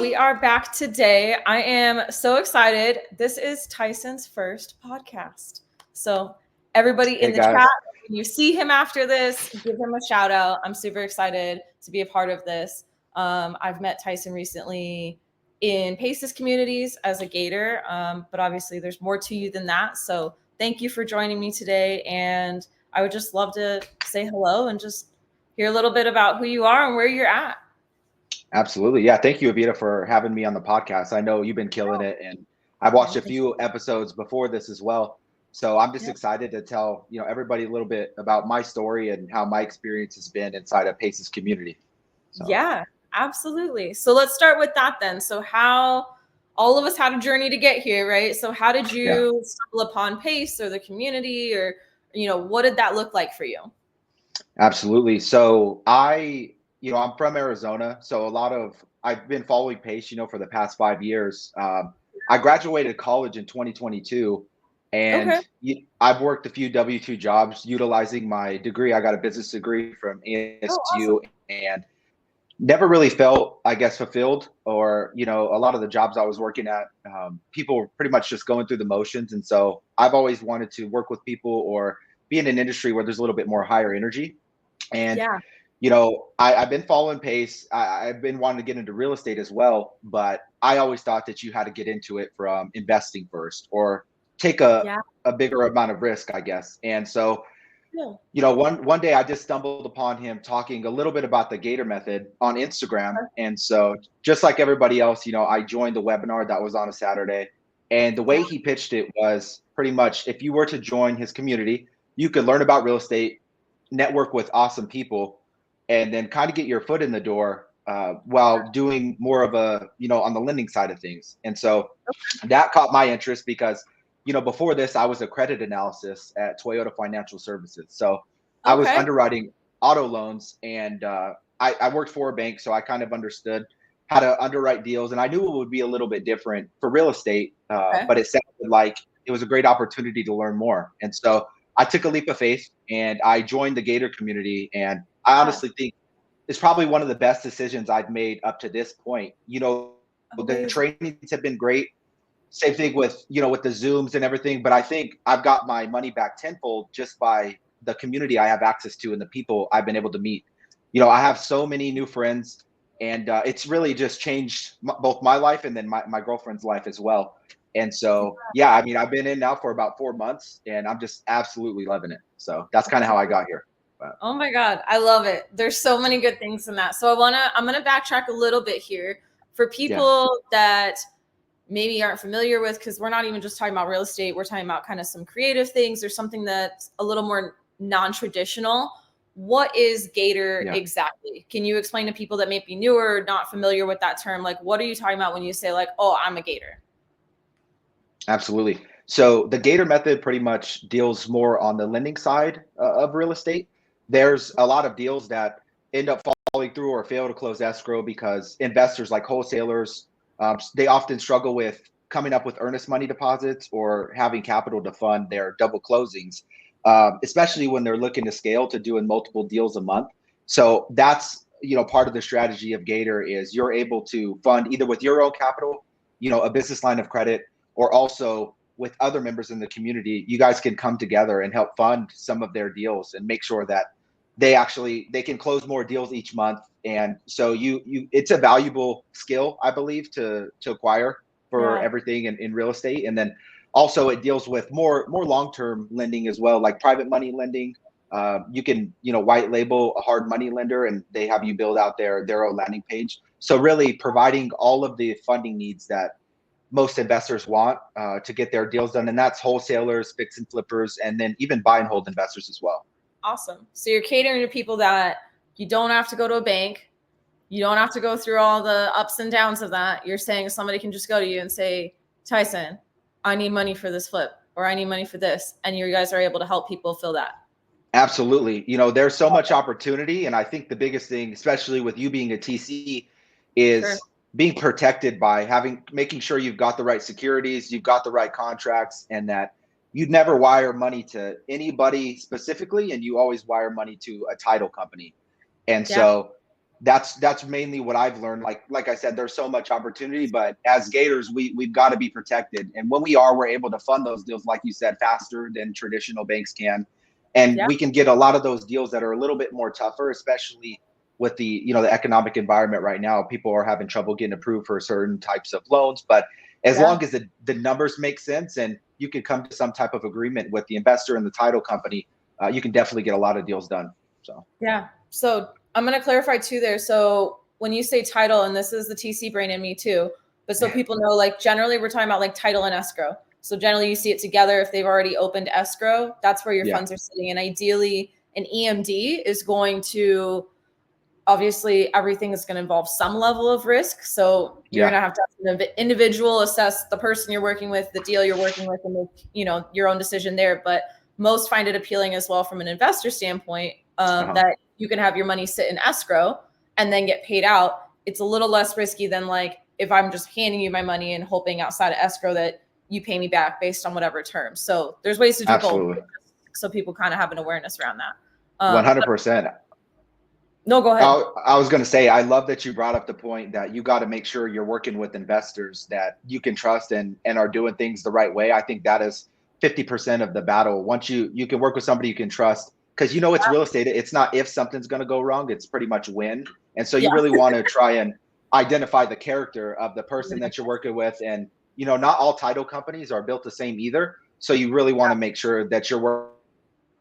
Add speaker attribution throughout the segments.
Speaker 1: we are back today. I am so excited. This is Tyson's first podcast. So everybody in
Speaker 2: Hey
Speaker 1: the chat,
Speaker 2: guys.
Speaker 1: when you see him after this, give him a shout out. I'm super excited to be a part of this. I've met Tyson recently in Paces communities as a Gator, but obviously there's more to you than that. So thank you for joining me today. And I would just love to say hello and just hear a little bit about who you are and where you're at.
Speaker 2: Absolutely. Yeah. Thank you, Avita, for having me on the podcast. I know you've been killing it, and I've watched a few episodes before this as well. So I'm just excited to tell, everybody a little bit about my story and how my experience has been inside of Paces community. So.
Speaker 1: Yeah, absolutely. So let's start with that then. So how all of us had a journey to get here, right? So how did you stumble upon Pace or the community, or, what did that look like for you?
Speaker 2: Absolutely. So I'm from Arizona. So I've been following Pace, for the past 5 years. I graduated college in 2022, and I've worked a few W-2 jobs utilizing my degree. I got a business degree from ASU, and never really felt, I guess, fulfilled, or, a lot of the jobs I was working at, people were pretty much just going through the motions. And so I've always wanted to work with people or be in an industry where there's a little bit more higher energy. And, I've been following Pace. I've been wanting to get into real estate as well, but I always thought that you had to get into it from investing first, or take a bigger amount of risk, I guess. And so, one day I just stumbled upon him talking a little bit about the Gator method on Instagram. And so, just like everybody else, I joined the webinar that was on a Saturday. And the way he pitched it was pretty much, if you were to join his community, you could learn about real estate, network with awesome people, and then kind of get your foot in the door while doing more of on the lending side of things. And so that caught my interest because, before this, I was a credit analysis at Toyota Financial Services. So I was underwriting auto loans, and I worked for a bank, so I kind of understood how to underwrite deals. And I knew it would be a little bit different for real estate, but it sounded like it was a great opportunity to learn more. And so I took a leap of faith and I joined the Gator community. And I honestly think it's probably one of the best decisions I've made up to this point. The trainings have been great. Same thing with, with the Zooms and everything. But I think I've got my money back tenfold just by the community I have access to and the people I've been able to meet. I have so many new friends, and it's really just changed both my life and then my girlfriend's life as well. And so, I've been in now for about 4 months, and I'm just absolutely loving it. So that's kind of how I got here. But.
Speaker 1: Oh my God, I love it. There's so many good things in that. So I'm going to backtrack a little bit here for people that maybe aren't familiar with, because we're not even just talking about real estate. We're talking about kind of some creative things or something that's a little more non-traditional. What is Gator exactly? Can you explain to people that may be newer, not familiar with that term? Like, what are you talking about when you say like, oh, I'm a Gator?
Speaker 2: Absolutely. So the Gator method pretty much deals more on the lending side of real estate. There's a lot of deals that end up falling through or fail to close escrow because investors, like wholesalers, they often struggle with coming up with earnest money deposits or having capital to fund their double closings, especially when they're looking to scale to doing multiple deals a month. So that's, part of the strategy of Gator is you're able to fund either with your own capital, a business line of credit, or also with other members in the community. You guys can come together and help fund some of their deals and make sure that they can close more deals each month. And so it's a valuable skill, I believe, to acquire for everything in real estate. And then also it deals with more long-term lending as well, like private money lending. You can, white label a hard money lender, and they have you build out their own landing page. So really providing all of the funding needs that most investors want to get their deals done. And that's wholesalers, fix and flippers, and then even buy and hold investors as well.
Speaker 1: Awesome. So you're catering to people that you don't have to go to a bank. You don't have to go through all the ups and downs of that. You're saying somebody can just go to you and say, Tyson, I need money for this flip, or I need money for this. And you guys are able to help people fill that.
Speaker 2: Absolutely. There's so much opportunity. And I think the biggest thing, especially with you being a TC, is being protected by making sure you've got the right securities, you've got the right contracts, and that you'd never wire money to anybody specifically, and you always wire money to a title company. And so that's mainly what I've learned. Like I said, there's so much opportunity, but as Gators, we've got to be protected. And when we're able to fund those deals, like you said, faster than traditional banks can. And
Speaker 1: Yeah.
Speaker 2: we can get a lot of those deals that are a little bit more tougher, especially with the, the economic environment right now. People are having trouble getting approved for certain types of loans. But as long as the numbers make sense and you can come to some type of agreement with the investor and the title company, you can definitely get a lot of deals done. So
Speaker 1: yeah. So I'm going to clarify too there. So when you say title, and this is the TC brain in me too, but so people know, like generally we're talking about like title and escrow. So generally you see it together. If they've already opened escrow, that's where your funds are sitting. And ideally an EMD is going to, obviously everything is going to involve some level of risk. So you're going to have an individual assess the person you're working with, the deal you're working with, and make, your own decision there. But most find it appealing as well from an investor standpoint, that you can have your money sit in escrow and then get paid out. It's a little less risky than like if I'm just handing you my money and hoping outside of escrow that you pay me back based on whatever terms. So there's ways to do both. So people kind of have an awareness around that.
Speaker 2: 100%.
Speaker 1: No, go ahead.
Speaker 2: I was going to say, I love that you brought up the point that you got to make sure you're working with investors that you can trust and are doing things the right way. I think that is 50% of the battle. Once you can work with somebody you can trust, because it's real estate. It's not if something's going to go wrong, it's pretty much when. And so you really want to try and identify the character of the person that you're working with. And, not all title companies are built the same either. So you really want to make sure that you're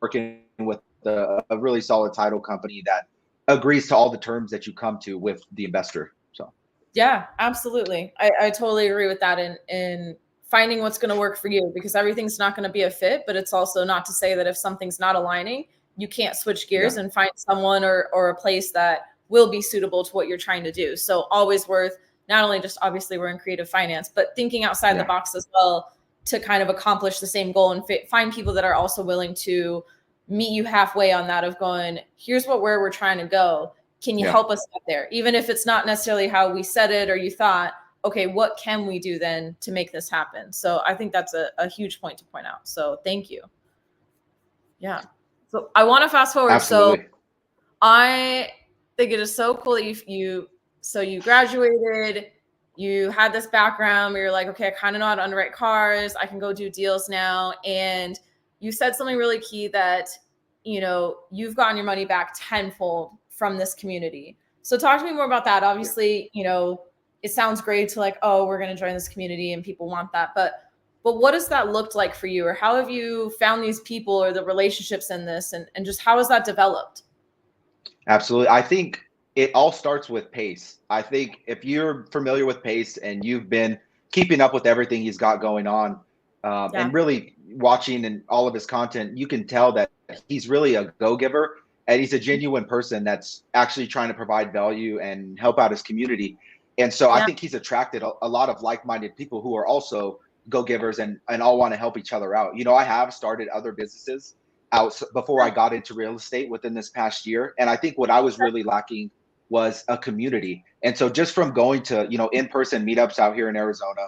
Speaker 2: working with a really solid title company that agrees to all the terms that you come to with the investor. So
Speaker 1: yeah, absolutely. I totally agree with that in finding what's going to work for you, because everything's not going to be a fit, but it's also not to say that if something's not aligning, you can't switch gears and find someone or a place that will be suitable to what you're trying to do. So always worth not only just, obviously we're in creative finance, but thinking outside the box as well to kind of accomplish the same goal and find people that are also willing to meet you halfway on that of going, here's where we're trying to go. Can you help us get there? Even if it's not necessarily how we said it or you thought, okay, what can we do then to make this happen? So I think that's a huge point to point out. So thank you. Yeah. So I want to fast forward.
Speaker 2: Absolutely.
Speaker 1: So I think it is so cool that you graduated, you had this background where you're like, okay, I kind of know how to underwrite cars. I can go do deals now. And you said something really key that, you've gotten your money back tenfold from this community. So talk to me more about that. Obviously, it sounds great to like, oh, we're going to join this community and people want that. But what has that looked like for you? Or how have you found these people or the relationships in this? And just how has that developed?
Speaker 2: Absolutely. I think it all starts with Pace. I think if you're familiar with Pace and you've been keeping up with everything he's got going on, and really watching and all of his content, you can tell that he's really a go-giver and he's a genuine person that's actually trying to provide value and help out his community. And so I think he's attracted a lot of like-minded people who are also go-givers and all want to help each other out. I have started other businesses out before I got into real estate within this past year. And I think what I was really lacking was a community. And so just from going to, in-person meetups out here in Arizona,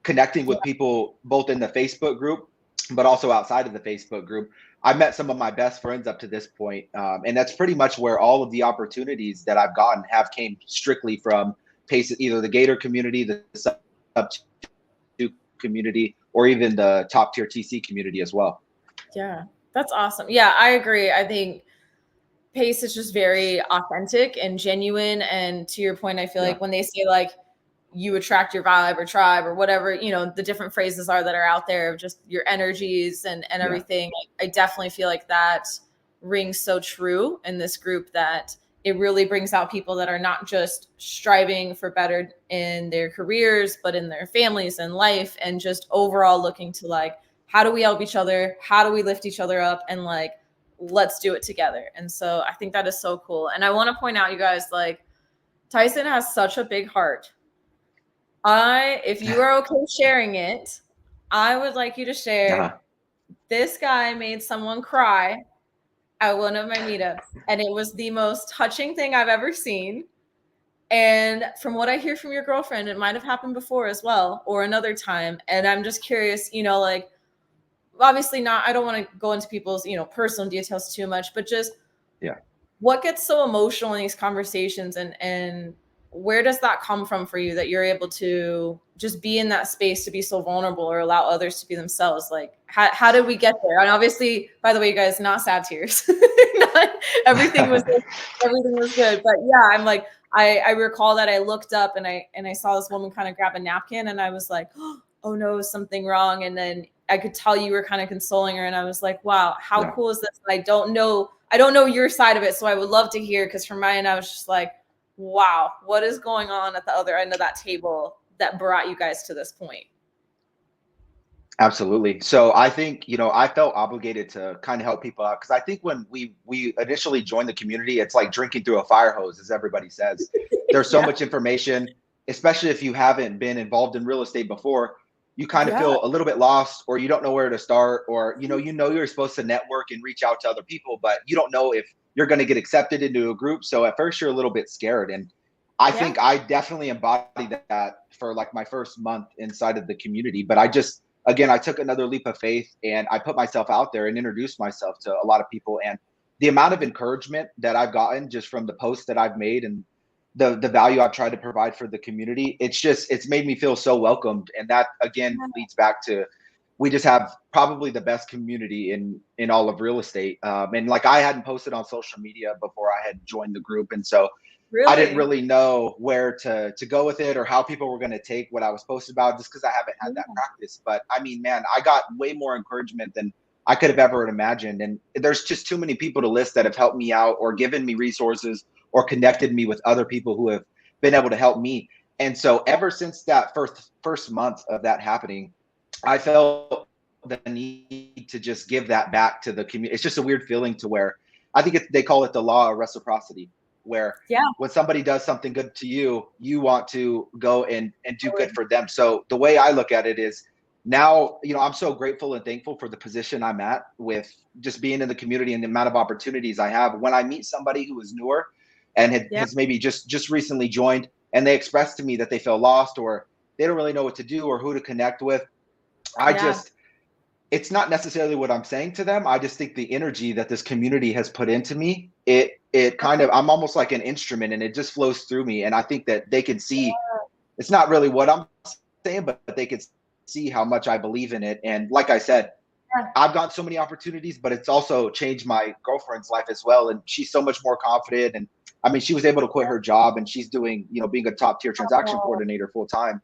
Speaker 2: connecting with people both in the Facebook group, but also outside of the Facebook group, I've met some of my best friends up to this point. And that's pretty much where all of the opportunities that I've gotten have came strictly from Pace, either the Gator community, the sub two community, or even the top tier TC community as well.
Speaker 1: Yeah, that's awesome. Yeah, I agree. I think Pace is just very authentic and genuine. And to your point, I feel like when they say like you attract your vibe or tribe or whatever, the different phrases are that are out there of just your energies and everything. I definitely feel like that rings so true in this group, that it really brings out people that are not just striving for better in their careers, but in their families and life, and just overall looking to like, how do we help each other? How do we lift each other up? And like, let's do it together. And so I think that is so cool. And I want to point out, you guys, like Tyson has such a big heart. If you are okay sharing it, I would like you to share. This guy made someone cry at one of my meetups, and it was the most touching thing I've ever seen. And from what I hear from your girlfriend, it might have happened before as well, or another time. And I'm just curious, like, obviously not, I don't want to go into people's, personal details too much, but just what gets so emotional in these conversations, and where does that come from for you, that you're able to just be in that space to be so vulnerable or allow others to be themselves? Like, how did we get there? And obviously, by the way, you guys, not sad tears. Not, everything was good. But yeah, I'm like, I recall that I looked up and I saw this woman kind of grab a napkin, and I was like, oh no, is something wrong? And then I could tell you were kind of consoling her, and I was like, wow, how cool is this? I don't know your side of it, so I would love to hear, because from my end, I was just like, wow, what is going on at the other end of that table that brought you guys to this point?
Speaker 2: Absolutely. So I think, I felt obligated to kind of help people out, because I think when we initially joined the community, it's like drinking through a fire hose, as everybody says. There's so much information, especially if you haven't been involved in real estate before. You kind of feel a little bit lost, or you don't know where to start, or you're supposed to network and reach out to other people, but you don't know if you're going to get accepted into a group. So at first you're a little bit scared. And I think I definitely embodied that for like my first month inside of the community. But again, I took another leap of faith, and I put myself out there and introduced myself to a lot of people. And the amount of encouragement that I've gotten just from the posts that I've made, and the value I've tried to provide for the community, it's made me feel so welcomed. And that again leads back to, we just have probably the best community in all of real estate. And like, I hadn't posted on social media before I had joined the group, and so I didn't really know where to go with it, or how people were going to take what I was posted about, just because I haven't had that practice. But I mean, man, I got way more encouragement than I could have ever imagined. And there's just too many people to list that have helped me out, or given me resources, or connected me with other people who have been able to help me. And so ever since that first month of that happening, I felt the need to just give that back to the community. It's just a weird feeling, to where I think they call it the law of reciprocity, where when somebody does something good to you, you want to go and do good for them. So the way I look at it is, now, I'm so grateful and thankful for the position I'm at, with just being in the community and the amount of opportunities I have. When I meet somebody who is newer and has maybe just recently joined, and they express to me that they feel lost, or they don't really know what to do or who to connect with, it's not necessarily what I'm saying to them. I just think the energy that this community has put into me, it kind of, I'm almost like an instrument, and it just flows through me. And I think that they can see, it's not really what I'm saying, but they can see how much I believe in it. And like I said, I've got so many opportunities, but it's also changed my girlfriend's life as well. And she's so much more confident. And I mean, she was able to quit her job, and she's doing, being a top tier transaction coordinator full time.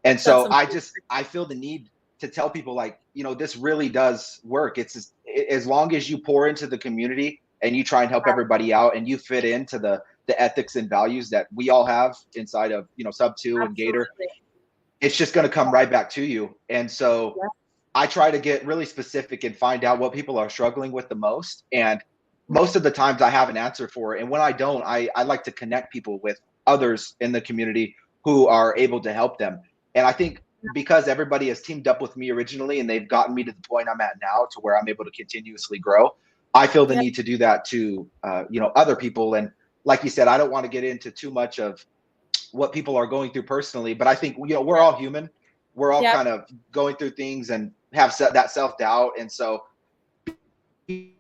Speaker 2: And so I feel the need to tell people, like, this really does work. It's as long as you pour into the community and you try and help everybody out, and you fit into the ethics and values that we all have inside of, Sub 2 and Gator, it's just going to come right back to you. And so I try to get really specific and find out what people are struggling with the most. And most of the times I have an answer for it. And when I don't, I like to connect people with others in the community who are able to help them. And I think because everybody has teamed up with me originally, and they've gotten me to the point I'm at now, to where I'm able to continuously grow, I feel the need to do that to, other people. And like you said, I don't want to get into too much of what people are going through personally, but I think, we're all human. We're all kind of going through things and have that self-doubt. And so being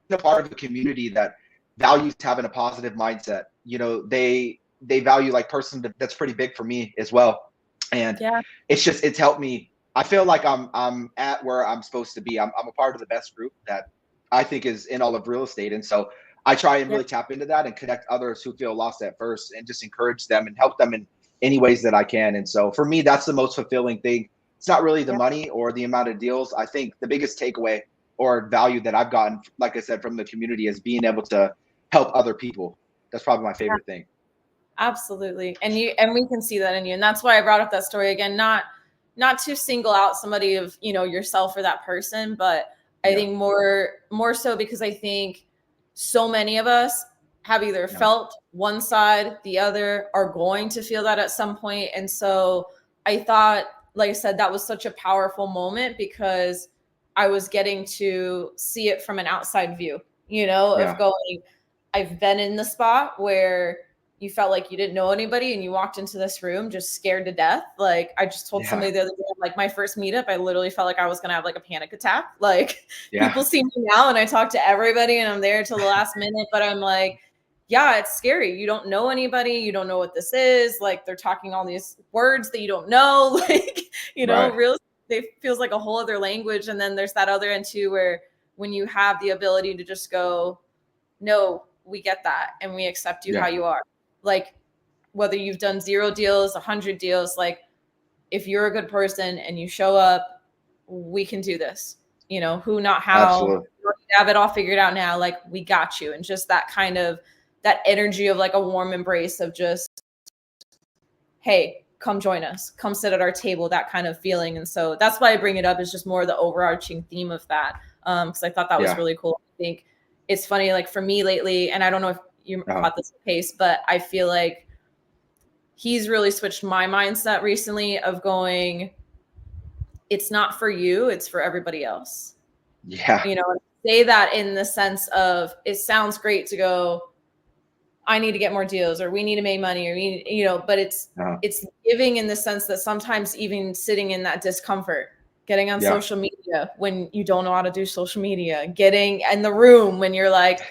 Speaker 2: a part of a community that values having a positive mindset, they value, like, person that's pretty big for me as well. And it's helped me. I feel like I'm at where I'm supposed to be. I'm a part of the best group that I think is in all of real estate. And so I try and really tap into that and connect others who feel lost at first, and just encourage them and help them in any ways that I can. And so for me, that's the most fulfilling thing. It's not really the money or the amount of deals. I think the biggest takeaway or value that I've gotten, like I said, from the community, is being able to help other people. That's probably my favorite thing.
Speaker 1: Absolutely. And we can see that in you. And that's why I brought up that story again, not to single out somebody of, yourself or that person, but I think more so because I think so many of us have either felt one side, the other, are going to feel that at some point. And so I thought, like I said, that was such a powerful moment, because I was getting to see it from an outside view, of going, I've been in the spot where, you felt like you didn't know anybody and you walked into this room just scared to death. Like I just told somebody the other day, like my first meetup, I literally felt like I was going to have like a panic attack. Like people see me now and I talk to everybody and I'm there till the last minute, but I'm like, yeah, it's scary. You don't know anybody. You don't know what this is. Like they're talking all these words that you don't know. Like, you know, real estate feels like a whole other language. And then there's that other end too, where when you have the ability to just go, no, we get that. And we accept you how you are. Like whether you've done 0 deals, 100 deals, like if you're a good person and you show up, we can do this, you know, who, not how.
Speaker 2: Absolutely.
Speaker 1: You have it all figured out now. Like we got you. And just that kind of, that energy of like a warm embrace of just, hey, come join us, come sit at our table, that kind of feeling. And so that's why I bring it up, is just more the overarching theme of that. Because I thought that was really cool. I think it's funny, like for me lately, and I don't know if you caught this pace, but I feel like he's really switched my mindset recently of going, it's not for you, it's for everybody else.
Speaker 2: Yeah.
Speaker 1: You know, say that in the sense of, it sounds great to go, I need to get more deals, or we need to make money, or you know, but it's giving in the sense that sometimes even sitting in that discomfort, getting on social media when you don't know how to do social media, getting in the room when you're like,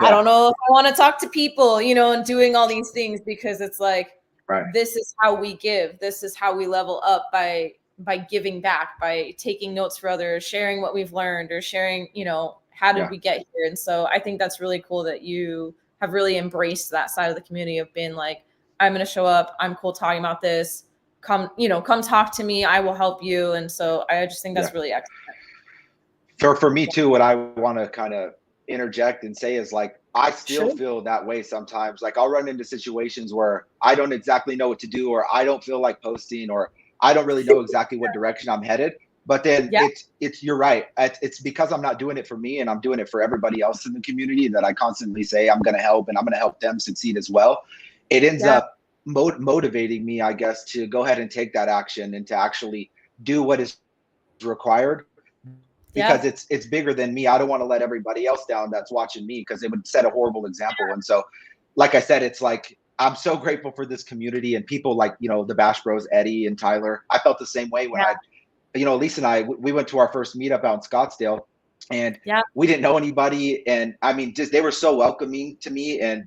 Speaker 1: I don't know if I want to talk to people, you know, and doing all these things, because it's like, this is how we give. This is how we level up, by giving back, by taking notes for others, sharing what we've learned, or sharing, you know, how did we get here? And so I think that's really cool that you have really embraced that side of the community of being like, I'm going to show up. I'm cool talking about this. Come, you know, come talk to me. I will help you. And so I just think that's really excellent.
Speaker 2: For me too, what I want to kind of interject and say is like, I still feel that way sometimes. Like I'll run into situations where I don't exactly know what to do, or I don't feel like posting, or I don't really know exactly what direction I'm headed. But then it's you're right. It's because I'm not doing it for me and I'm doing it for everybody else in the community that I constantly say I'm going to help, and I'm going to help them succeed as well. It ends up motivating me, I guess, to go ahead and take that action and to actually do what is required, because it's bigger than me. I don't want to let everybody else down that's watching me, because it would set a horrible example. And so, like I said, it's like, I'm so grateful for this community and people like, you know, the Bash Bros, Eddie and Tyler. I felt the same way when you know, Lisa and I, we went to our first meetup out in Scottsdale, and we didn't know anybody. And I mean, just, they were so welcoming to me. And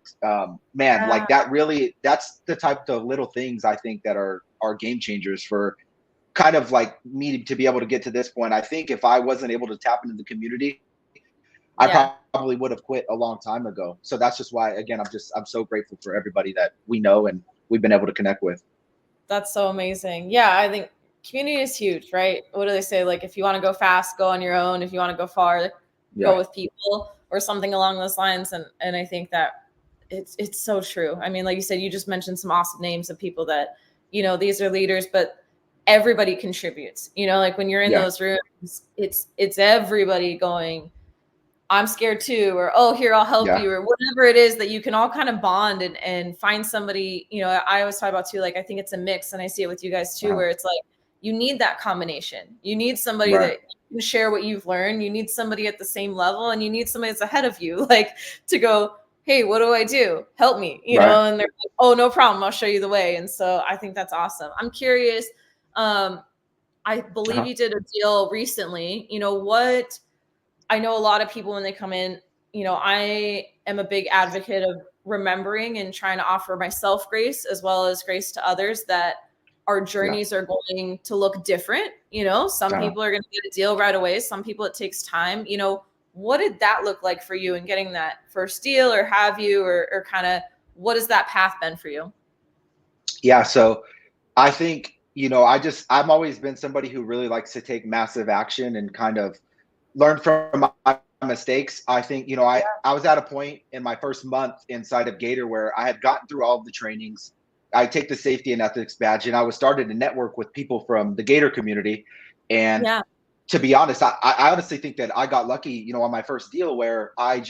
Speaker 2: man, like that really, that's the type of little things I think that are game changers for kind of like me to be able to get to this point. I think if I wasn't able to tap into the community, I probably would have quit a long time ago. So that's just why, again, I'm so grateful for everybody that we know and we've been able to connect with.
Speaker 1: That's so amazing. Yeah, I think community is huge, right? What do they say? Like, if you want to go fast, go on your own. If you want to go far, go with people, or something along those lines. And I think that it's so true. I mean, like you said, you just mentioned some awesome names of people that, you know, these are leaders, but everybody contributes. You know, like when you're in those rooms, it's everybody going, I'm scared too, or, oh, here, I'll help you, or whatever it is, that you can all kind of bond and find somebody. You know, I always talk about too, like, I think it's a mix, and I see it with you guys too, where it's like, you need that combination. You need somebody that can share what you've learned. You need somebody at the same level, and you need somebody that's ahead of you, like, to go, hey, what do I do? Help me, you know? And they're like, oh, no problem, I'll show you the way. And so I think that's awesome. I'm curious. I believe you did a deal recently. You know what? I know a lot of people when they come in, you know, I am a big advocate of remembering and trying to offer myself grace as well as grace to others, that our journeys are going to look different. You know, some people are going to get a deal right away. Some people, it takes time. You know, what did that look like for you in getting that first deal, or have you, or kind of what has that path been for you?
Speaker 2: Yeah. So I think, you know, I've always been somebody who really likes to take massive action and kind of learn from my mistakes. I think, you know, I was at a point in my first month inside of Gator where I had gotten through all of the trainings. I take the safety and ethics badge, and I was started to network with people from the Gator community. And to be honest, I honestly think that I got lucky, you know, on my first deal, where I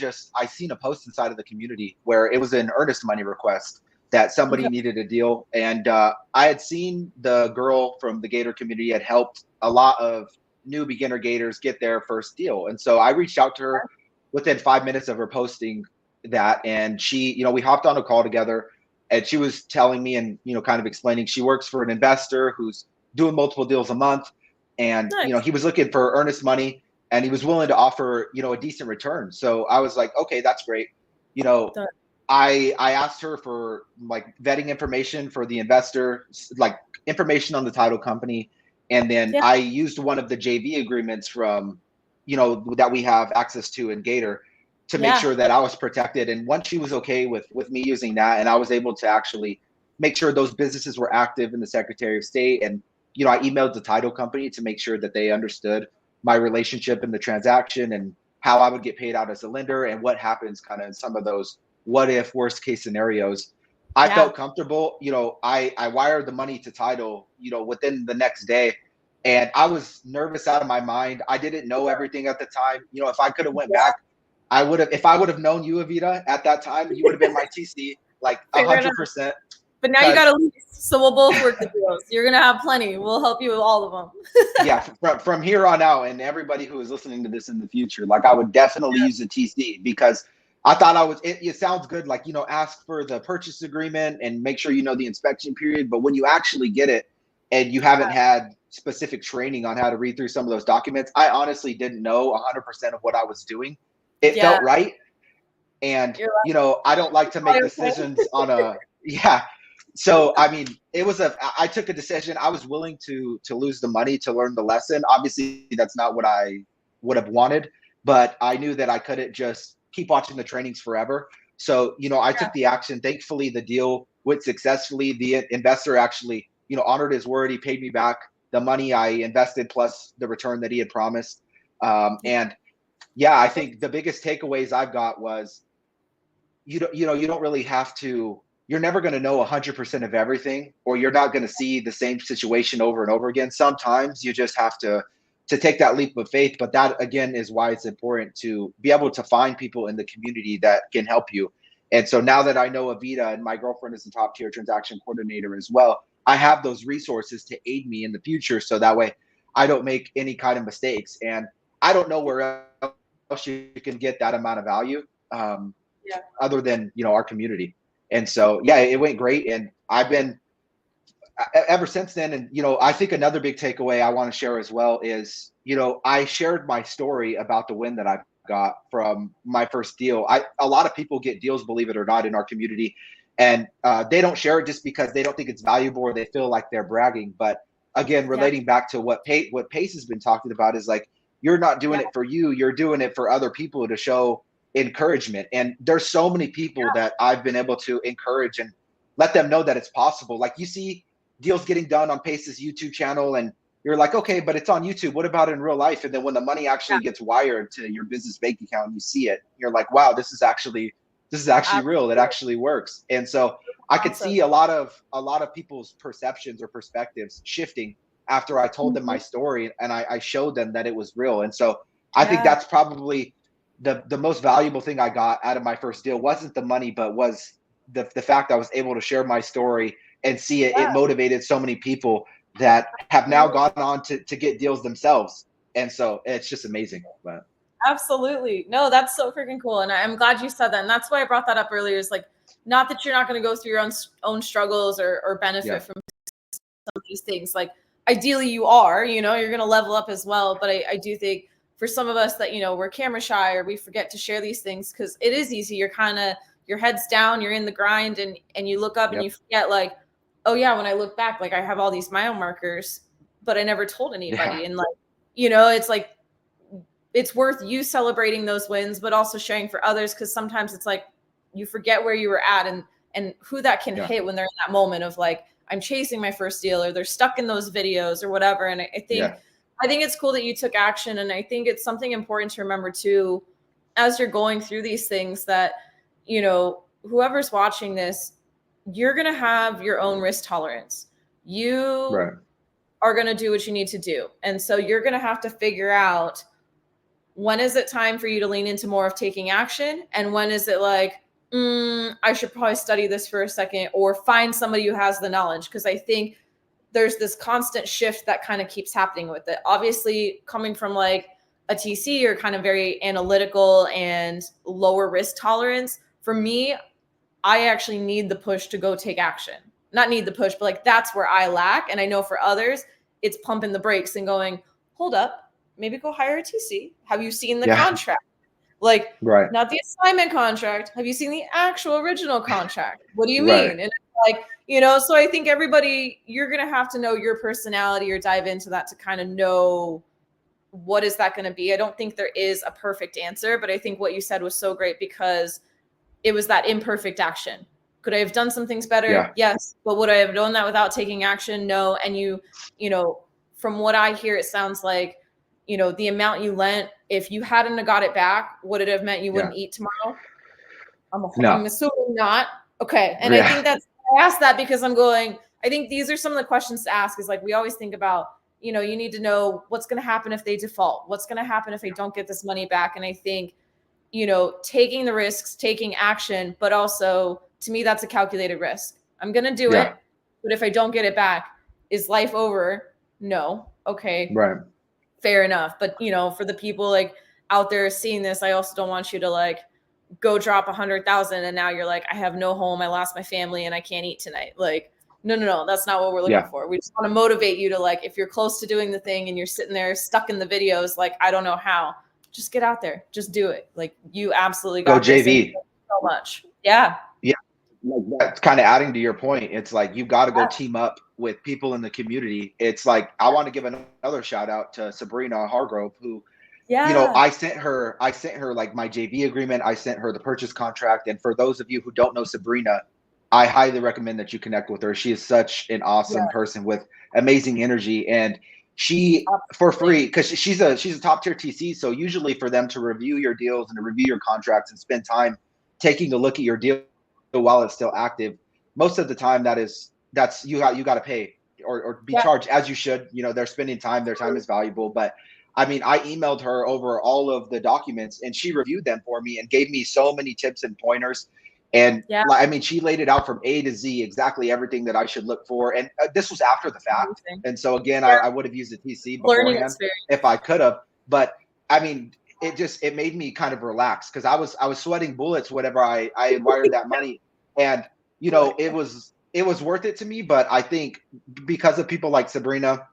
Speaker 2: seen a post inside of the community where it was an earnest money request that somebody needed a deal. And I had seen the girl from the Gator community had helped a lot of new beginner Gators get their first deal. And so I reached out to her within 5 minutes of her posting that. And she, you know, we hopped on a call together. and she was telling me and, kind of explaining she works for an investor who's doing multiple deals a month. And,
Speaker 1: Nice.
Speaker 2: he was looking for earnest money and he was willing to offer, a decent return. So I was like, okay, that's great. You know,
Speaker 1: Done.
Speaker 2: I asked her for like vetting information for the investor, like information on the title company. And then
Speaker 1: Yeah.
Speaker 2: I used one of the JV agreements from, that we have access to in Gator to make
Speaker 1: Yeah.
Speaker 2: sure that I was protected. And once she was okay with me using that, and I was able to actually make sure those businesses were active in the Secretary of State. And, I emailed the title company to make sure that they understood my relationship in the transaction and how I would get paid out as a lender and what happens kind of in some of those what if worst case scenarios. I
Speaker 1: Yeah.
Speaker 2: felt comfortable. I wired the money to title, within the next day. And I was nervous out of my mind. I didn't know everything at the time. If I could have went back, I would have. If I would have known you, Avita, at that time, you would have been my TC, like
Speaker 1: Fair enough.
Speaker 2: 100%.
Speaker 1: But now you got a lease, so we'll both work the deals. You're gonna have plenty. We'll help you with all of them.
Speaker 2: Yeah, from here on out, and everybody who is listening to this in the future, like I would definitely use a TC because I thought I was. It sounds good, like ask for the purchase agreement and make sure you know the inspection period. But when you actually get it, and you haven't had specific training on how to read through some of those documents, I honestly didn't know 100% of what I was doing. It felt right, and I don't like to make decisions on a yeah. So I mean, I took a decision. I was willing to lose the money to learn the lesson. Obviously, that's not what I would have wanted, but I knew that I couldn't just keep watching the trainings forever. So, I took the action. Thankfully, the deal went successfully. The investor actually, honored his word. He paid me back the money I invested plus the return that he had promised. And yeah, I think the biggest takeaways I've got was you don't really have to. You're never going to know 100% of everything, or you're not going to see the same situation over and over again. Sometimes you just have to take that leap of faith. But that again is why it's important to be able to find people in the community that can help you. And so now that I know Avita and my girlfriend is a top tier transaction coordinator as well, I have those resources to aid me in the future. So that way I don't make any kind of mistakes. And I don't know where else you can get that amount of value. Other than our community. And so yeah, it went great, and I've been ever since then. And I think another big takeaway I want to share as well is I shared my story about the win that I've got from my first deal. A lot of people get deals, believe it or not, in our community, and they don't share it just because they don't think it's valuable or they feel like they're bragging. But again, relating back to what Pace has been talking about is like, you're not doing it for you, you're doing it for other people to show encouragement. And there's so many people that I've been able to encourage and let them know that it's possible. Like you see deals getting done on Pace's YouTube channel and you're like, okay, but it's on YouTube. What about in real life? And then when the money actually gets wired to your business bank account and you see it, you're like, wow, this is actually real. It actually works. And so I could see a lot of people's perceptions or perspectives shifting after I told them my story and I showed them that it was real. And so I think that's probably the most valuable thing I got out of my first deal. Wasn't the money, but was the fact I was able to share my story and see it. It motivated so many people that have now gone on to get deals themselves. And so it's just amazing. But
Speaker 1: Absolutely. No, that's so freaking cool. And I'm glad you said that. And that's why I brought that up earlier, is like, not that you're not going to go through your own struggles or benefit from some of these things. Like ideally you are, you're going to level up as well. But I do think for some of us that, we're camera shy or we forget to share these things because it is easy. You're kind of, your head's down, you're in the grind and you look up and you forget like, oh yeah, when I look back, like I have all these mile markers, but I never told anybody. And like, it's like, it's worth you celebrating those wins, but also sharing for others. Cause sometimes it's like, you forget where you were at and who that can hit when they're in that moment of like, I'm chasing my first deal or they're stuck in those videos or whatever. And I think it's cool that you took action. And I think it's something important to remember too, as you're going through these things that, whoever's watching this, you're going to have your own risk tolerance. You are going to do what you need to do. And so you're going to have to figure out, when is it time for you to lean into more of taking action? And when is it like, I should probably study this for a second or find somebody who has the knowledge? Because I think there's this constant shift that kind of keeps happening with it. Obviously, coming from like a TC or kind of very analytical and lower risk tolerance, for me, I actually need the push to go take action. Not need the push, but like that's where I lack. And I know for others, it's pumping the brakes and going, hold up, maybe go hire a TC. Have you seen the contract? Like,
Speaker 2: right.
Speaker 1: not the assignment contract. Have you seen the actual original contract? What do you
Speaker 2: Right.
Speaker 1: mean? And it's like, you know, so I think everybody, you're going to have to know your personality or dive into that to kind of know what is that going to be. I don't think there is a perfect answer, but I think what you said was so great because it was that imperfect action. Could I have done some things better?
Speaker 2: Yeah.
Speaker 1: Yes. But would I have done that without taking action? No. And you know, from what I hear, it sounds like, you know, the amount you lent, if you hadn't got it back, would it have meant you wouldn't eat tomorrow? I'm assuming not. Okay. And I think I asked that because I'm going, I think these are some of the questions to ask is like, we always think about, you know, you need to know what's going to happen if they default, what's going to happen if they don't get this money back. And I think, you know, taking the risks, taking action, but also to me, that's a calculated risk. I'm going to do it. But if I don't get it back, is life over? No. Okay.
Speaker 2: Right.
Speaker 1: Fair enough. But, you know, for the people like out there seeing this, I also don't want you to like go drop 100,000 and now you're like, I have no home. I lost my family and I can't eat tonight. Like, no. That's not what we're looking for. We just want to motivate you to like, if you're close to doing the thing and you're sitting there stuck in the videos, like, I don't know how, just get out there, just do it. Like you absolutely got
Speaker 2: go JV
Speaker 1: so much. Yeah.
Speaker 2: That's kind of adding to your point. It's like, you've got to go team up with people in the community. It's like, I want to give another shout out to Sabrina Hargrove, who, you know, I sent her like my JV agreement. I sent her the purchase contract. And for those of you who don't know Sabrina, I highly recommend that you connect with her. She is such an awesome person with amazing energy, and she for free, because she's a top tier TC. So usually for them to review your deals and to review your contracts and spend time taking a look at your deal while it's still active, most of the time that's you got to pay or be charged, as you should. You know, they're spending time, their time is valuable. But I mean, I emailed her over all of the documents and she reviewed them for me and gave me so many tips and pointers. And I mean, she laid it out from A to Z, exactly everything that I should look for. And this was after the fact. And so again, I would have used the TC beforehand if I could have. But I mean, it made me kind of relax, because I was sweating bullets whenever I wired that money. And, you know, it was worth it to me. But I think because of people like Sabrina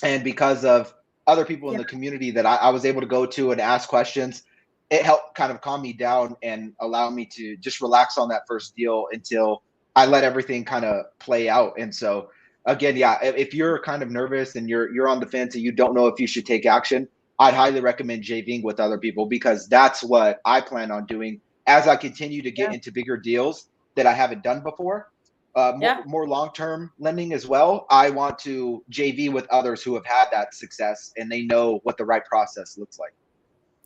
Speaker 2: and because of other people in the community that I was able to go to and ask questions, it helped kind of calm me down and allow me to just relax on that first deal until I let everything kind of play out. And so again, if you're kind of nervous and you're on the fence and you don't know if you should take action, I'd highly recommend JVing with other people, because that's what I plan on doing as I continue to get into bigger deals that I haven't done before. More long-term lending as well. I want to JV with others who have had that success and they know what the right process looks like.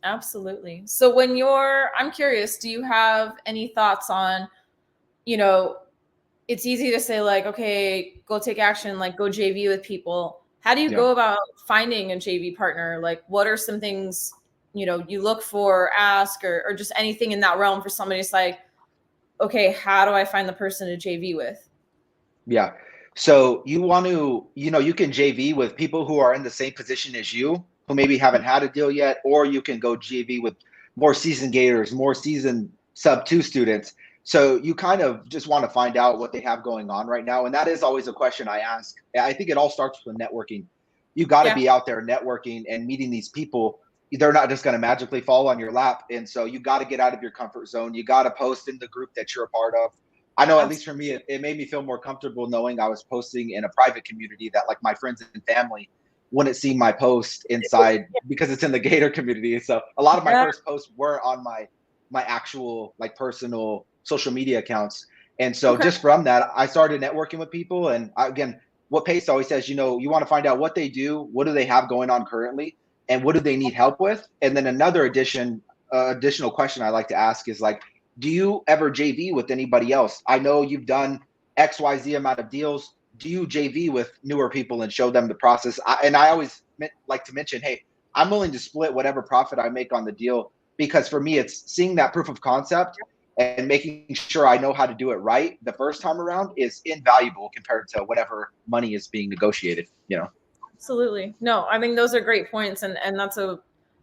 Speaker 1: Absolutely. So when I'm curious, do you have any thoughts on, you know, it's easy to say like, okay, go take action, like go JV with people. How do you go about finding a JV partner? Like, what are some things, you know, you look for, ask, or just anything in that realm for somebody to like, okay, how do I find the person to JV with?
Speaker 2: Yeah. So you want to, you know, you can JV with people who are in the same position as you, who maybe haven't had a deal yet, or you can go JV with more seasoned Gators, more seasoned sub 2 students. So you kind of just want to find out what they have going on right now. And that is always a question I ask. I think it all starts with networking. You got to be out there networking and meeting these people. They're not just going to magically fall on your lap. And so you got to get out of your comfort zone. You got to post in the group that you're a part of. I know, at least for me, it made me feel more comfortable knowing I was posting in a private community that like my friends and family wouldn't see my post inside because it's in the Gator community. So a lot of my first posts were on my actual like personal social media accounts. And so just from that, I started networking with people. And again, what Pace always says, you know, you want to find out what they do, what do they have going on currently, and what do they need help with? And then another additional question I like to ask is like, do you ever JV with anybody else? I know you've done XYZ amount of deals. Do you JV with newer people and show them the process? I always like to mention, hey, I'm willing to split whatever profit I make on the deal, because for me, it's seeing that proof of concept and making sure I know how to do it right the first time around is invaluable compared to whatever money is being negotiated, you know?
Speaker 1: Absolutely. No, I mean, those are great points. And that's a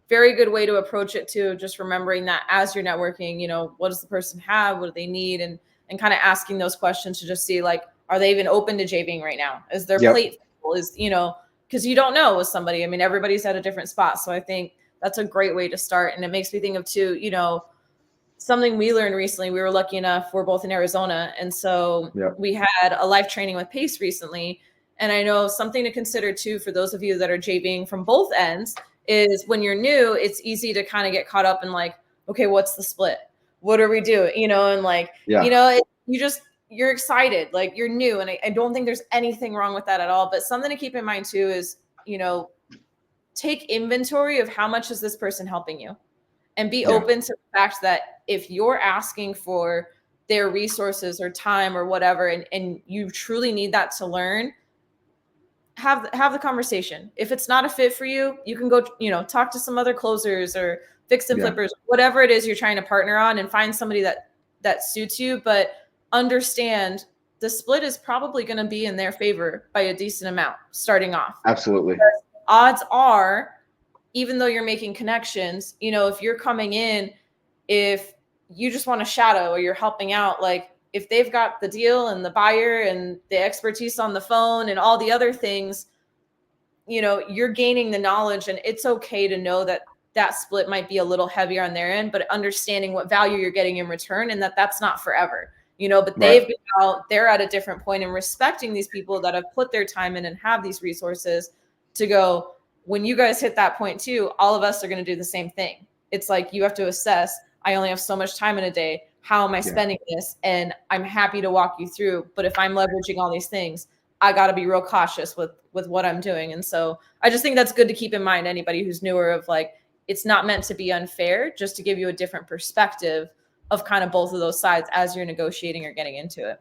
Speaker 1: very good way to approach it too. Just remembering that as you're networking, you know, what does the person have? What do they need? And and kind of asking those questions to just see, like, are they even open to JVing right now? Is their plate full? Is, you know, because you don't know with somebody. I mean, everybody's at a different spot. So I think that's a great way to start. And it makes me think of too, you know, something we learned recently. We were lucky enough, we're both in Arizona. And so we had a live training with Pace recently. And I know something to consider too, for those of you that are JVing from both ends, is when you're new, it's easy to kind of get caught up in like, okay, what's the split? What are we doing? You know, and like, you know, you're excited, like you're new. And I don't think there's anything wrong with that at all. But something to keep in mind too is, you know, take inventory of how much is this person helping you, and be open to the fact that if you're asking for their resources or time or whatever, and you truly need that to learn, have the conversation. If it's not a fit for you, you can go, you know, talk to some other closers or fix and flippers, whatever it is you're trying to partner on, and find somebody that suits you. But understand the split is probably going to be in their favor by a decent amount starting off.
Speaker 2: Absolutely.
Speaker 1: Because odds are, even though you're making connections, you know, if you're coming in, if you just want to shadow or you're helping out, like if they've got the deal and the buyer and the expertise on the phone and all the other things, you know, you're gaining the knowledge, and it's okay to know that that split might be a little heavier on their end, but understanding what value you're getting in return, and that that's not forever, you know, but they've been out, they're at a different point, and respecting these people that have put their time in and have these resources to go, when you guys hit that point too, all of us are going to do the same thing. It's like, you have to assess, I only have so much time in a day. How am I spending this? And I'm happy to walk you through. But if I'm leveraging all these things, I got to be real cautious with what I'm doing. And so I just think that's good to keep in mind, anybody who's newer, of like, it's not meant to be unfair, just to give you a different perspective of kind of both of those sides as you're negotiating or getting into it.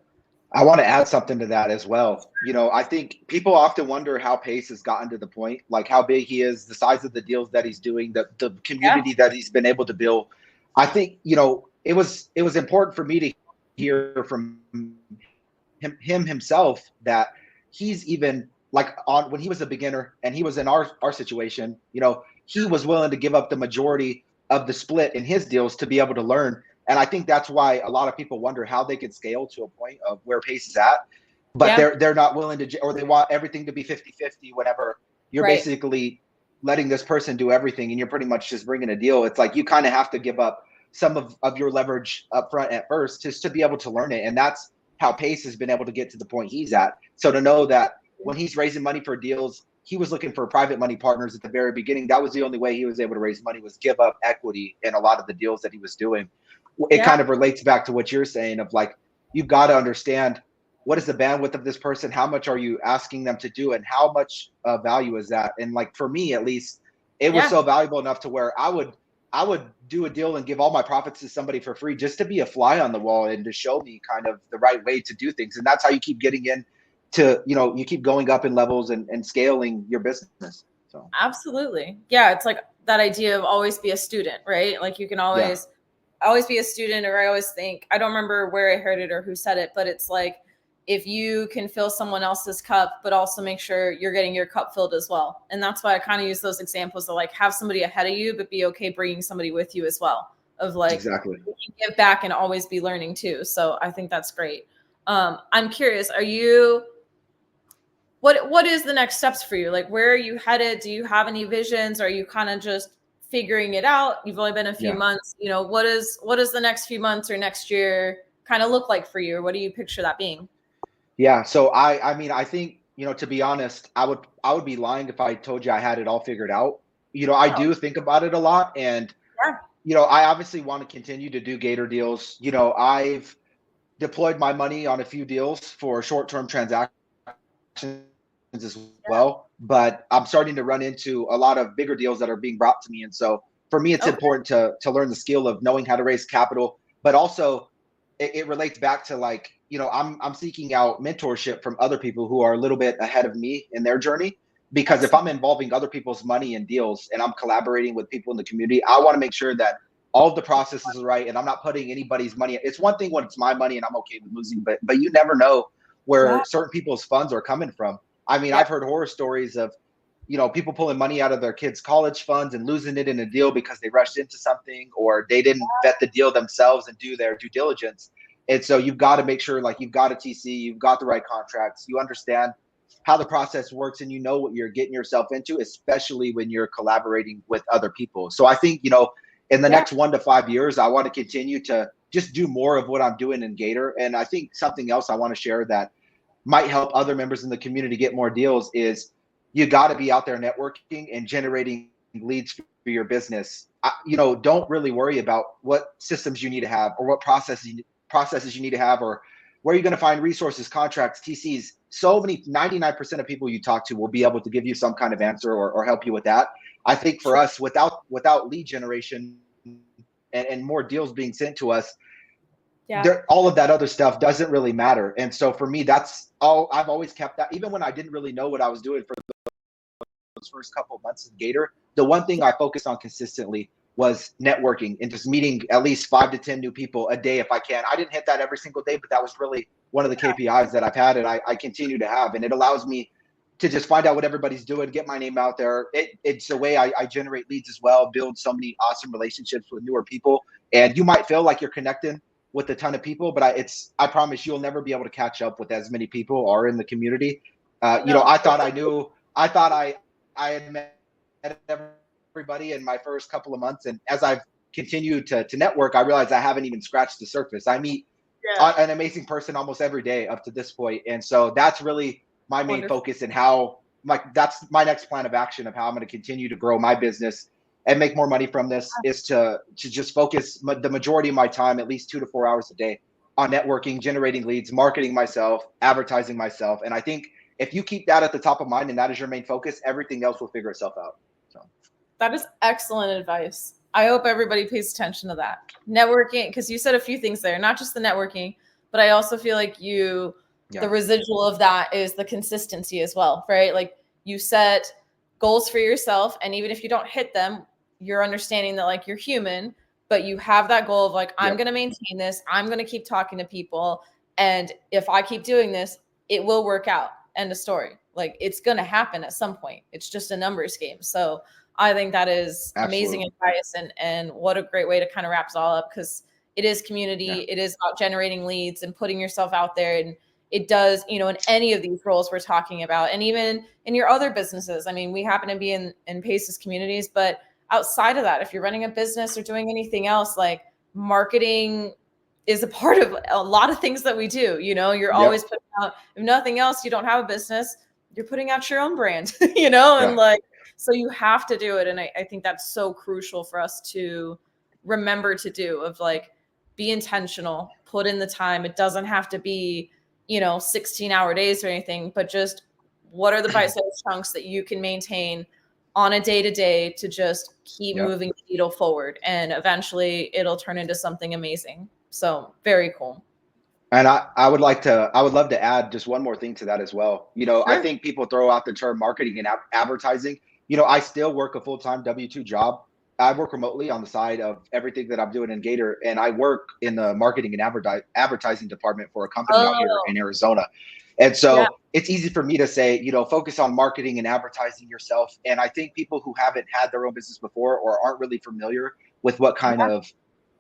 Speaker 2: I want to add something to that as well. You know, I think people often wonder how Pace has gotten to the point, like how big he is, the size of the deals that he's doing, the community that he's been able to build. I think, you know, it was important for me to hear from him himself that he's even like on when he was a beginner and he was in our situation, you know, he was willing to give up the majority of the split in his deals to be able to learn. And I think that's why a lot of people wonder how they could scale to a point of where Pace is at, but they're not willing to, or they want everything to be 50-50 whenever you're basically letting this person do everything and you're pretty much just bringing a deal. It's like you kind of have to give up some of your leverage up front at first just to be able to learn it. And that's how Pace has been able to get to the point he's at. So to know that when he's raising money for deals, he was looking for private money partners at the very beginning. That was the only way he was able to raise money, was give up equity in a lot of the deals that he was doing. It kind of relates back to what you're saying of like, you've got to understand what is the bandwidth of this person? How much are you asking them to do? And how much value is that? And like, for me, at least, it was so valuable enough to where I would do a deal and give all my profits to somebody for free just to be a fly on the wall and to show me kind of the right way to do things. And that's how you keep getting in to, you know, you keep going up in levels and scaling your business. So
Speaker 1: absolutely. Yeah. It's like that idea of always be a student, right? Like you can always be a student, or I always think, I don't remember where I heard it or who said it, but it's like, if you can fill someone else's cup, but also make sure you're getting your cup filled as well. And that's why I kind of use those examples of like, have somebody ahead of you, but be okay bringing somebody with you as well, of like, give back and always be learning too. So I think that's great. I'm curious, what is the next steps for you? Like, where are you headed? Do you have any visions? Are you kind of just figuring it out? You've only been a few months, you know, what is the next few months or next year kind of look like for you? Or what do you picture that being?
Speaker 2: Yeah. So I mean, I think, you know, to be honest, I would be lying if I told you I had it all figured out. You know, I do think about it a lot, and, you know, I obviously want to continue to do Gator deals. You know, I've deployed my money on a few deals for short-term transactions as well, but I'm starting to run into a lot of bigger deals that are being brought to me. And so for me, it's important to learn the skill of knowing how to raise capital, but also it relates back to like, you know, I'm seeking out mentorship from other people who are a little bit ahead of me in their journey, because if I'm involving other people's money in deals and I'm collaborating with people in the community, I want to make sure that all of the processes are right and I'm not putting anybody's money. It's one thing when it's my money and I'm okay with losing, but you never know where certain people's funds are coming from. I mean, I've heard horror stories of, you know, people pulling money out of their kids' college funds and losing it in a deal because they rushed into something or they didn't vet the deal themselves and do their due diligence. And so you've got to make sure like you've got a TC, you've got the right contracts, you understand how the process works, and you know what you're getting yourself into, especially when you're collaborating with other people. So I think, in the next 1 to 5 years, I want to continue to just do more of what I'm doing in Gator. And I think something else I want to share that might help other members in the community get more deals is you got to be out there networking and generating leads for your business. Don't really worry about what systems you need to have or what processes you need to have, or where you're going to find resources, contracts, TCs. So many, 99% of people you talk to will be able to give you some kind of answer or help you with that. I think for us, without lead generation and more deals being sent to us, all of that other stuff doesn't really matter. And so for me, that's all I've always kept that. Even when I didn't really know what I was doing for those first couple of months in Gator, the one thing I focused on consistently was networking and just meeting at least 5 to 10 new people a day if I can. I didn't hit that every single day, but that was really one of the KPIs that I've had and I continue to have. And it allows me to just find out what everybody's doing, get my name out there. It's the way I generate leads as well, build so many awesome relationships with newer people. And you might feel like you're connecting with a ton of people, but I promise you'll never be able to catch up with as many people are in the community. I thought I had met everybody in my first couple of months. And as I've continued to network, I realized I haven't even scratched the surface. I meet an amazing person almost every day up to this point. And so that's really my main focus, and how that's my next plan of action of how I'm going to continue to grow my business and make more money from this, is to just focus the majority of my time, at least 2 to 4 hours a day, on networking, generating leads, marketing myself, advertising myself. And I think if you keep that at the top of mind and that is your main focus, everything else will figure itself out. So
Speaker 1: that is excellent advice. I hope everybody pays attention to that. Networking, because you said a few things there, not just the networking, but I also feel like the residual of that is the consistency as well, right? Like you set goals for yourself, and even if you don't hit them, you're understanding that like you're human, but you have that goal of like, I'm going to maintain this. I'm going to keep talking to people. And if I keep doing this, it will work out. End of story. Like it's going to happen at some point. It's just a numbers game. So I think that is amazing advice, and what a great way to kind of wrap it all up, because it is community. It is about generating leads and putting yourself out there. And it does, in any of these roles we're talking about, and even in your other businesses. I mean, we happen to be in Pace's communities, but outside of that, if you're running a business or doing anything else, like marketing is a part of a lot of things that we do. You're always putting out, if nothing else, you don't have a business, you're putting out your own brand, and like, so you have to do it. And I think that's so crucial for us to remember to do, of like, be intentional, put in the time. It doesn't have to be, 16-hour days or anything, but just what are the bite-sized chunks that you can maintain on a day-to-day to just keep moving the needle forward, and eventually it'll turn into something amazing. So very cool.
Speaker 2: And I would love to add just one more thing to that as well. Sure. I think people throw out the term marketing and advertising. I still work a full-time W-2 job. I work remotely on the side of everything that I'm doing in Gator, and I work in the marketing and advertising department for a company out here in Arizona. And so it's easy for me to say, focus on marketing and advertising yourself. And I think people who haven't had their own business before or aren't really familiar with what kind of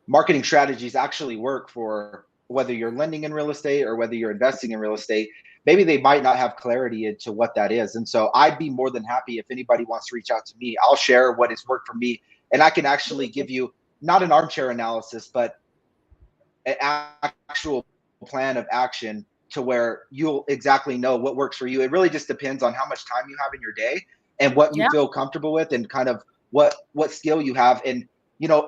Speaker 2: marketing strategies actually work for whether you're lending in real estate or whether you're investing in real estate, maybe they might not have clarity into what that is. And so I'd be more than happy if anybody wants to reach out to me. I'll share what has worked for me, and I can actually give you not an armchair analysis, but an actual plan of action to where you'll exactly know what works for you. It really just depends on how much time you have in your day and what you feel comfortable with, and kind of what skill you have. And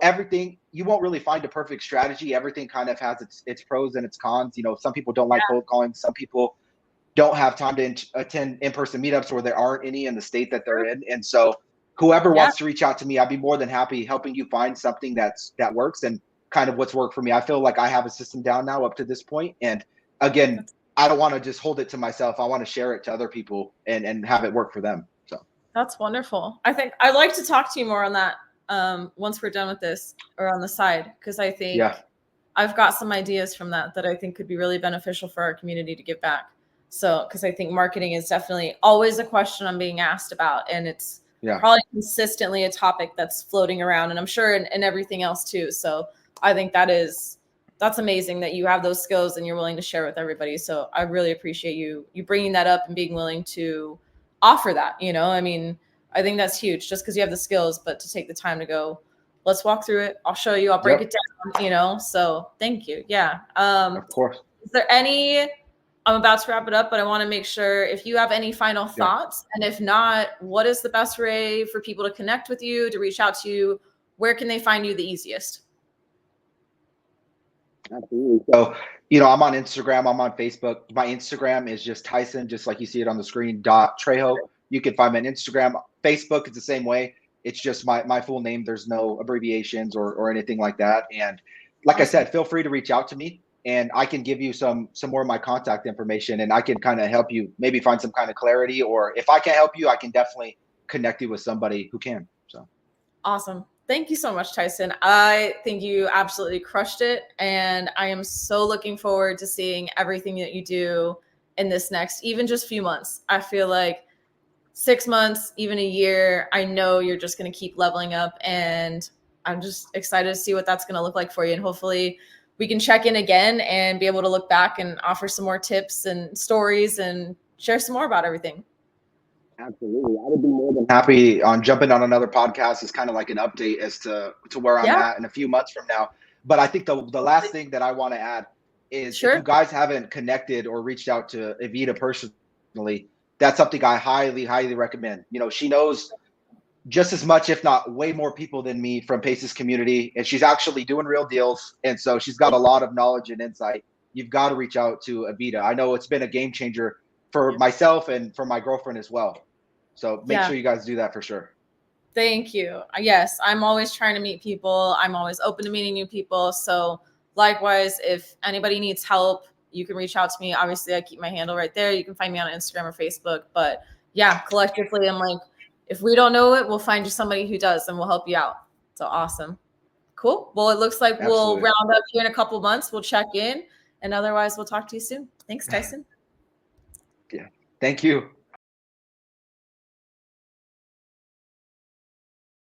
Speaker 2: everything, you won't really find a perfect strategy. Everything kind of has its pros and its cons. Some people don't like cold calling. Some people don't have time to attend in-person meetups, or there aren't any in the state that they're in. And so whoever wants to reach out to me, I'd be more than happy helping you find something that works, and kind of what's worked for me. I feel like I have a system down now up to this point. And again, I don't want to just hold it to myself. I want to share it to other people and have it work for them. So
Speaker 1: that's wonderful. I think I'd like to talk to you more on that once we're done with this, or on the side, because I think I've got some ideas from that I think could be really beneficial for our community to give back. So, because I think marketing is definitely always a question I'm being asked about, and it's probably consistently a topic that's floating around, and I'm sure in everything else too. So I think that is that's amazing that you have those skills and you're willing to share with everybody. So I really appreciate you bringing that up and being willing to offer that. I mean, I think that's huge, just because you have the skills, but to take the time to go, let's walk through it. I'll show you, I'll break it down, so thank you. Yeah.
Speaker 2: Of course.
Speaker 1: Is there I'm about to wrap it up, but I want to make sure if you have any final thoughts, and if not, what is the best way for people to connect with you, to reach out to you? Where can they find you the easiest?
Speaker 2: Absolutely. So, I'm on Instagram, I'm on Facebook. My Instagram is just Tyson, just like you see it on the screen, .Trejo. You can find me on Instagram. Facebook is the same way. It's just my full name. There's no abbreviations or anything like that. And like I said, feel free to reach out to me, and I can give you some more of my contact information, and I can kind of help you maybe find some kind of clarity, or if I can't help you, I can definitely connect you with somebody who can. So
Speaker 1: awesome. Thank you so much, Tyson. I think you absolutely crushed it. And I am so looking forward to seeing everything that you do in this next, even just few months. I feel like 6 months, even a year, I know you're just going to keep leveling up. And I'm just excited to see what that's going to look like for you. And hopefully we can check in again and be able to look back and offer some more tips and stories and share some more about everything.
Speaker 2: Absolutely. I would be more than happy on jumping on another podcast as kind of like an update as to where I'm at in a few months from now. But I think the last thing that I want to add is if you guys haven't connected or reached out to Evita personally, that's something I highly, highly recommend. She knows just as much, if not way more people than me from Pace's community, and she's actually doing real deals. And so she's got a lot of knowledge and insight. You've got to reach out to Evita. I know it's been a game changer for myself and for my girlfriend as well. So make sure you guys do that for sure.
Speaker 1: Thank you. Yes, I'm always trying to meet people. I'm always open to meeting new people. So likewise, if anybody needs help, you can reach out to me. Obviously, I keep my handle right there. You can find me on Instagram or Facebook. But yeah, collectively, I'm like, if we don't know it, we'll find you somebody who does, and we'll help you out. So awesome. Cool. Well, it looks like we'll round up here in a couple months. We'll check in. And otherwise, we'll talk to you soon. Thanks, Tyson.
Speaker 2: Yeah. Thank you.